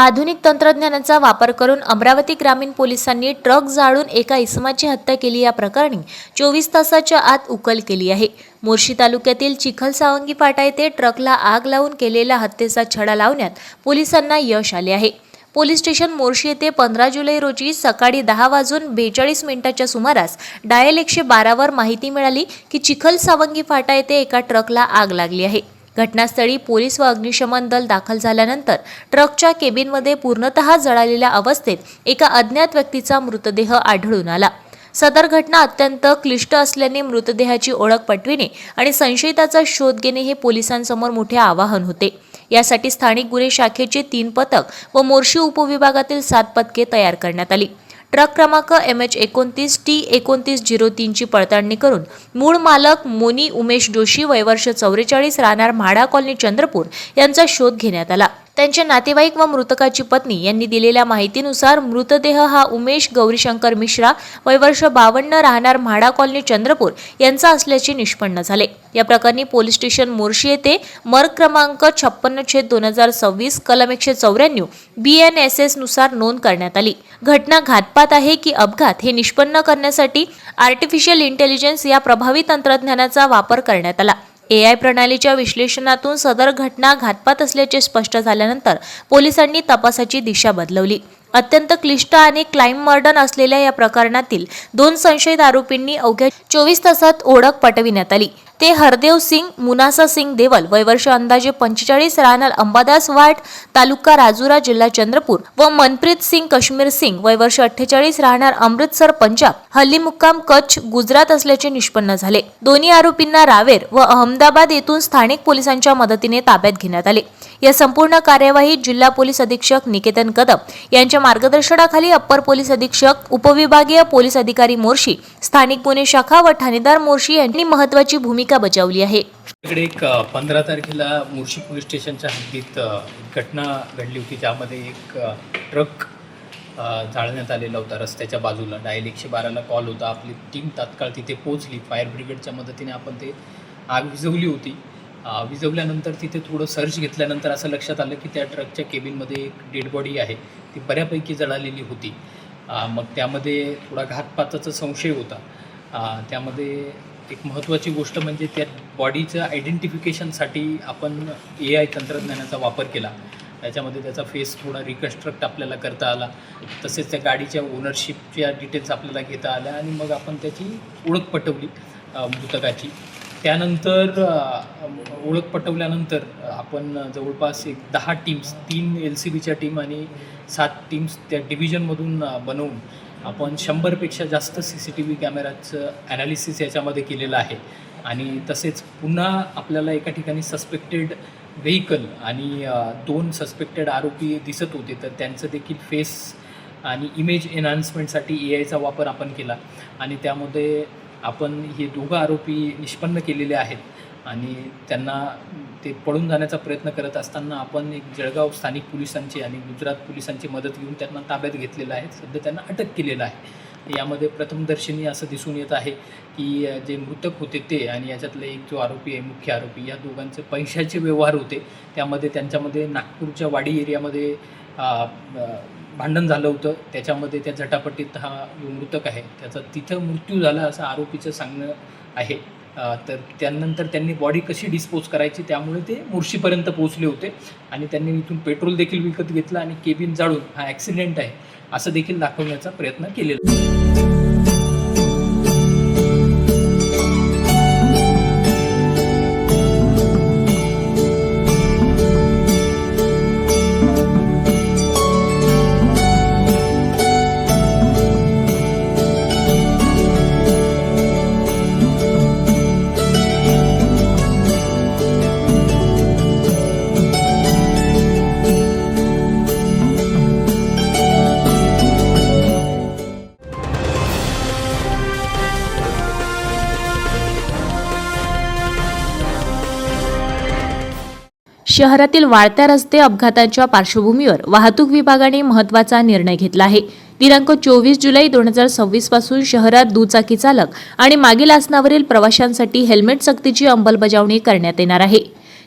आधुनिक तंत्रज्ञानाचा वापर करून अमरावती ग्रामीण पोलिसांनी ट्रक जाळून एका इसमाची हत्या केली। या प्रकरणी 24 तासाच्या आत उकल केली आहे। मोर्शी तालुक्यातील चिखलसावंगी फाटा येथे ट्रकला आग लावून केलेल्या हत्येचा छडा लावण्यात पोलिसांना यश आले आहे। पोलीस स्टेशन मोर्शी येथे 15 जुलै रोजी सकाळी 10:42 सुमारास डायल 112 वर माहिती मिळाली की चिखलसावंगी फाटा येथे एका ट्रकला आग लागली आहे। घटनास्थळी पोलीस व अग्निशमन दल दाखल झाल्यानंतर ट्रकच्या केबिनमध्ये पूर्णतः जळालेल्या अवस्थेत एका अज्ञात व्यक्तीचा मृतदेह आढळून आला। सदर घटना अत्यंत क्लिष्ट असल्याने मृतदेहाची ओळख पटविणे आणि संशयिताचा शोध घेणे हे पोलिसांसमोर मोठे आव्हान होते। यासाठी स्थानिक गुन्हे शाखेचे 3 पथक व मोर्शी उपविभागातील 7 पथके तयार करण्यात आली। ट्रक क्रमांक MH29T2903 ची पडताळणी करून मूळ मालक मोनी उमेश जोशी वय वर्ष 44 राहणार म्हाडा कॉलनी चंद्रपूर यांचा शोध घेण्यात आला। त्यांचे नातेवाईक व मृतकाची पत्नी यांनी दिलेल्या माहितीनुसार मृतदेह हा उमेश गौरीशंकर मिश्रा वय वर्ष 52 राहणार म्हाडा कॉलनी चंद्रपूर यांचा असल्याचे निष्पन्न झाले। या प्रकरणी पोलीस स्टेशन मोर्शी येथे मर्ग क्रमांक 56/2026 कलम 194 BNSS नुसार नोंद करण्यात आली। घटना घातपात आहे की अपघात हे निष्पन्न करण्यासाठी आर्टिफिशियल इंटेलिजन्स या प्रभावी तंत्रज्ञानाचा वापर करण्यात आला। AI प्रणालीच्या विश्लेषणातून सदर घटना घातपात असल्याचे स्पष्ट झाल्यानंतर पोलिसांनी तपासाची दिशा बदलवली। अत्यंत क्लिष्ट आणि क्राईम मर्डर असलेल्या या प्रकरणातील 2 संशयित आरोपींनी अवघ्या 24 तासात ओळख पटविण्यात आली। ते हरदेव सिंग मुनासा सिंग देवल वय वर्ष अंदाजे 45 राहणार अंबादास वार्ड तालुका राजुरा जिल्हा चंद्रपूर व मनप्रीत सिंग कश्मीर सिंग वय वर्ष 48 राहणार अमृतसर पंजाब हल्ली मुक्काम कच्छ गुजरात असल्याचे निष्पन्न झाले। दोन्ही आरोपींना रावेर व अहमदाबाद येथून स्थानिक पोलिसांच्या मदतीने ताब्यात घेण्यात आले। या संपूर्ण कार्यवाहीत जिल्हा पोलीस अधीक्षक निकेतन कदम यांच्या मार्गदर्शनाखाली अप्पर पोलीस अधीक्षक उपविभागीय पोलीस अधिकारी मोर्शी स्थानिक गुन्हे शाखा व ठाणेदार मोर्शी यांनी महत्त्वाची भूमिका बजावली आहे। इकडे एक 15 तारखेला मोर्शी पोलीस स्टेशनच्या हद्दीत घटना घडली होती, ज्यामध्ये एक ट्रक जाळण्यात आलेला होता रस्त्याच्या बाजूला। डायल 112ला कॉल होता। आपली टीम तात्काळ तिथे पोहोचली। फायर ब्रिगेडच्या मदतीने आपण ते आग विझवली होती। विझवल्यानंतर तिथे थोडं सर्च घेतल्यानंतर असं लक्षात आलं की त्या ट्रकच्या केबिनमध्ये एक डेड बॉडी आहे, ती बऱ्यापैकी जळालेली होती। मग त्यामध्ये थोडा घातपाताचा संशय होता। त्यामध्ये एक महत्त्वाची गोष्ट म्हणजे त्या बॉडीचं आयडेंटिफिकेशनसाठी आपण AI तंत्रज्ञानाचा वापर केला। त्याच्यामध्ये त्याचा फेस थोडा रिकन्स्ट्रक्ट आपल्याला करता आला, तसेच त्या गाडीच्या ओनरशिपच्या डिटेल्स आपल्याला घेता आल्या आणि मग आपण त्याची ओळख पटवली मृतकाची। त्यानंतर ओळख पटवल्यानंतर आपण जवळपास एक 10 टीम्स 3 LCBच्या टीम आणि 7 टीम्स त्या डिव्हिजनमधून बनवून आपण 100पेक्षा जास्त CCTV कॅमेराचं ॲनालिसिस याच्यामध्ये केलेलं आहे। आणि तसेच पुन्हा आपल्याला एका ठिकाणी सस्पेक्टेड व्हेकल आणि 2 सस्पेक्टेड आरोपी दिसत होते, तर त्यांचं देखील फेस आणि इमेज एन्हान्समेंटसाठी AIचा वापर आपण केला आणि त्यामध्ये आपण हे 2 आरोपी निष्पन्न केलेले आहेत आणि त्यांना ते पळून जाण्याचा प्रयत्न करत असताना आपण एक जळगाव स्थानिक पोलिसांची आणि गुजरात पोलिसांची मदत घेऊन त्यांना ताब्यात घेतलेलं आहे। सध्या त्यांना अटक केलेलं आहे। यामध्ये प्रथमदर्शनी असं दिसून येत आहे की जे मृतक होते ते आणि याच्यातला एक जो आरोपी आहे मुख्य आरोपी, या दोघांचे पैशाचे व्यवहार होते। त्यामध्ये त्यांच्यामध्ये नागपूरच्या वाडी एरियामध्ये भांडण झालं होतं। त्याच्यामध्ये त्या झटापटीत हा जो मृतक आहे त्याचा तिथं मृत्यू झाला असं आरोपीचं सांगणं आहे। तर त्यानंतर त्यांनी बॉडी कशी डिस्पोज करायची त्यामुळे ते मोर्शीपर्यंत पोहोचले होते आणि त्यांनी इथून पेट्रोल देखील विकत घेतलं आणि केबिन जाळून हा ॲक्सिडेंट आहे असं देखील दाखवण्याचा प्रयत्न केलेला आहे। शहरातील वाढत्या रस्ते अपघातांच्या पार्श्वभूमीवर वाहतूक विभागाने महत्त्वाचा निर्णय घेतला आहे। दिनांक 24 जुलै 2026 पासून शहरात दुचाकी चालक आणि मागील आसनावरील प्रवाशांसाठी हेल्मेट सक्तीची अंमलबजावणी करण्यात येणार आहे।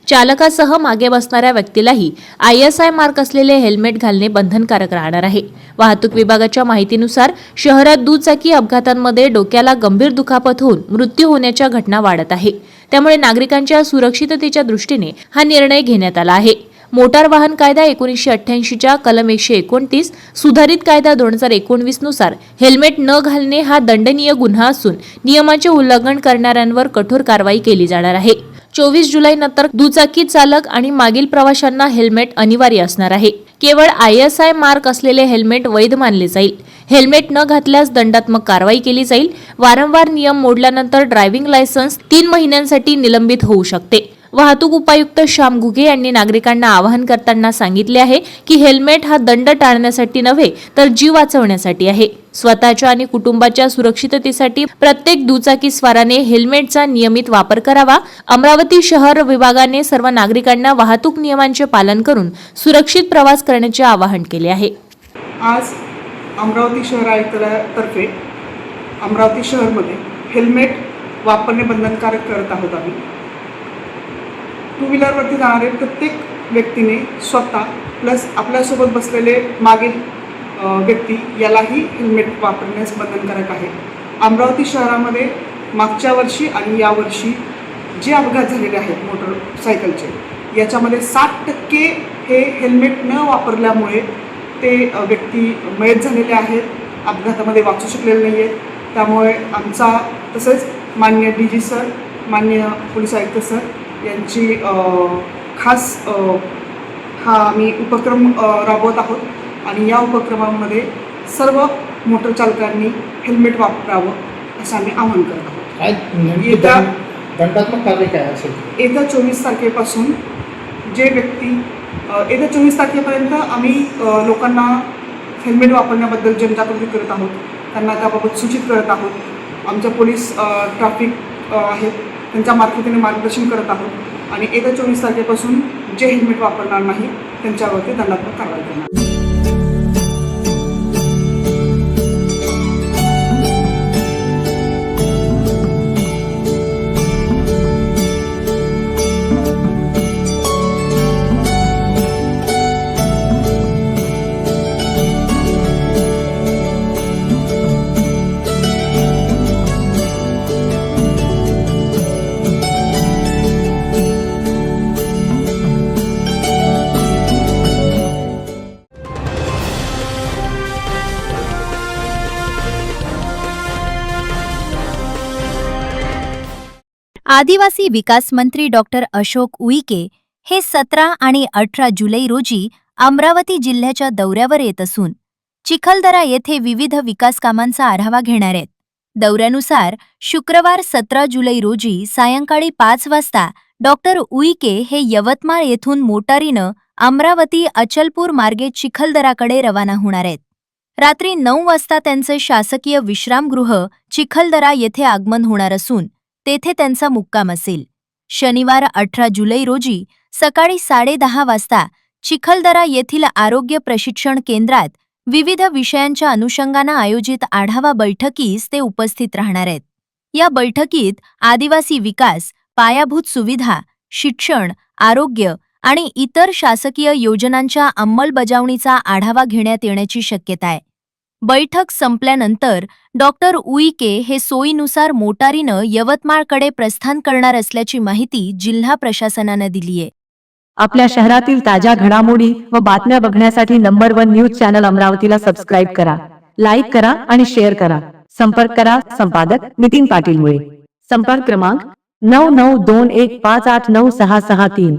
चालकासह मागे बसणाऱ्या व्यक्तीलाही ISI मार्क असलेले हेल्मेट घालणे बंधनकारक राहणार आहे. वाहतूक विभागाच्या माहितीनुसार शहरात दुचाकी अपघातांमध्ये डोक्याला गंभीर दुखापत होऊन मृत्यू होण्याच्या घटना वाढत आहे. त्यामुळे नागरिकांच्या सुरक्षिततेच्या दृष्टीने हा निर्णय घेण्यात आला आहे. मोटार वाहन कायदा 1988च्या कलम 129 सुधारित कायदा 2019 नुसार हेल्मेट न घालणे हा दंडनीय गुन्हा असून नियमाचे उल्लंघन करणाऱ्यांवर कठोर कारवाई केली जाणार आहे. 24 जुलैनंतर दुचाकी चालक आणि मागील प्रवाशांना हेल्मेट अनिवार्य असणार आहे. केवळ ISI मार्क असलेले हेल्मेट वैध मानले जाईल. हेल्मेट न घातल्यास दंडात्मक कारवाई केली जाईल. वारंवार नियम मोडल्यानंतर ड्रायव्हिंग लायसन्स 3 महिन्यांसाठी निलंबित होऊ शकते. वाहतूक उपायुक्त श्याम घुगे यांनी नागरिकांना आवाहन करताना सांगितले आहे की हेल्मेट हा दंड टाळण्यासाठी नव्हे तर जीव वाचवण्यासाठी आहे. स्वतःच्या आणि कुटुंबाच्या सुरक्षिततेसाठी प्रत्येक दुचाकी स्वाराने हेल्मेटचा नियमित वापर करावा. अमरावती शहर विभागाने सर्व नागरिकांना वाहतूक नियमांचे पालन करून सुरक्षित प्रवास करण्याचे आवाहन केले आहे. आज अमरावती शहर आयुक्तालयातर्फे अमरावती शहरमध्ये हेल्मेट वापरणे बंधनकारक करत आहोत. आम्ही टू व्हीलरवरती जाणारे प्रत्येक व्यक्तीने स्वतः प्लस आपल्यासोबत बसलेले मागील व्यक्ती यालाही हेल्मेट वापरण्यास बंधनकारक आहे. अमरावती शहरामध्ये मागच्या वर्षी आणि यावर्षी जे अपघात झालेले आहेत मोटरसायकलचे याच्यामध्ये 60% हे हेल्मेट न वापरल्यामुळे ते व्यक्ती मयत झालेले आहेत, अपघातामध्ये वाचू शकलेले नाही आहेत. त्यामुळे आमचा तसेच माननीय DG सर, माननीय पोलीस आयुक्त सर यांची खास हा आम्ही उपक्रम राबवत आहोत आणि या उपक्रमामध्ये सर्व मोटर चालकांनी हेल्मेट वापरावं असं आम्ही आवाहन करत आहोत. येत्या दंडात्मक कारवाई काय असेल? येत्या 24 तारखेपासून जे व्यक्ती येत्या 24 तारखेपर्यंत आम्ही लोकांना हेल्मेट वापरण्याबद्दल जनजागृती करत आहोत, त्यांना त्याबाबत सूचित करत आहोत. आमच्या पोलीस ट्रॅफिक आहेत त्यांच्या मार्फतीने मार्गदर्शन करत आहोत आणि येत्या 24 तारखेपासून जे हेल्मेट वापरणार नाही त्यांच्यावरती दंडात्मक कारवाई करणार. आदिवासी विकास मंत्री डॉक्टर अशोक उईके हे 17 आणि 18 जुलै रोजी अमरावती जिल्ह्याच्या दौऱ्यावर येत असून चिखलदरा येथे विविध विकास कामांचा आढावा घेणार आहेत. दौऱ्यानुसार शुक्रवार 17 जुलै रोजी सायंकाळी 5 वाजता डॉक्टर उईके हे यवतमाळ येथून मोटारीनं अमरावती अचलपूर मार्गे चिखलदराकडे रवाना होणार आहेत. रात्री 9 वाजता त्यांचे शासकीय विश्रामगृह चिखलदरा येथे आगमन होणार असून तेथे त्यांचा मुक्काम असेल. शनिवार 18 जुलै रोजी सकाळी 10:30 वाजता चिखलदरा येथील आरोग्य प्रशिक्षण केंद्रात विविध विषयांच्या अनुषंगानं आयोजित आढावा बैठकीस ते उपस्थित राहणार आहेत. या बैठकीत आदिवासी विकास, पायाभूत सुविधा, शिक्षण, आरोग्य आणि इतर शासकीय योजनांच्या अंमलबजावणीचा आढावा घेण्यात येण्याची शक्यता आहे. बैठक संपल्यानंतर डॉक्टर उईके हे सोयीनुसार मोटारीनं यवतमाळकडे प्रस्थान करणार असल्याची माहिती जिल्हा प्रशासनानं दिली आहे. आपल्या शहरातील ताज्या घडामोडी व बातम्या बघण्यासाठी नंबर 1 न्यूज चॅनल अमरावतीला सबस्क्राईब करा, लाईक करा आणि शेअर करा. संपर्क करा संपादक नितीन पाटील मुळे. संपर्क क्रमांक 9921589663.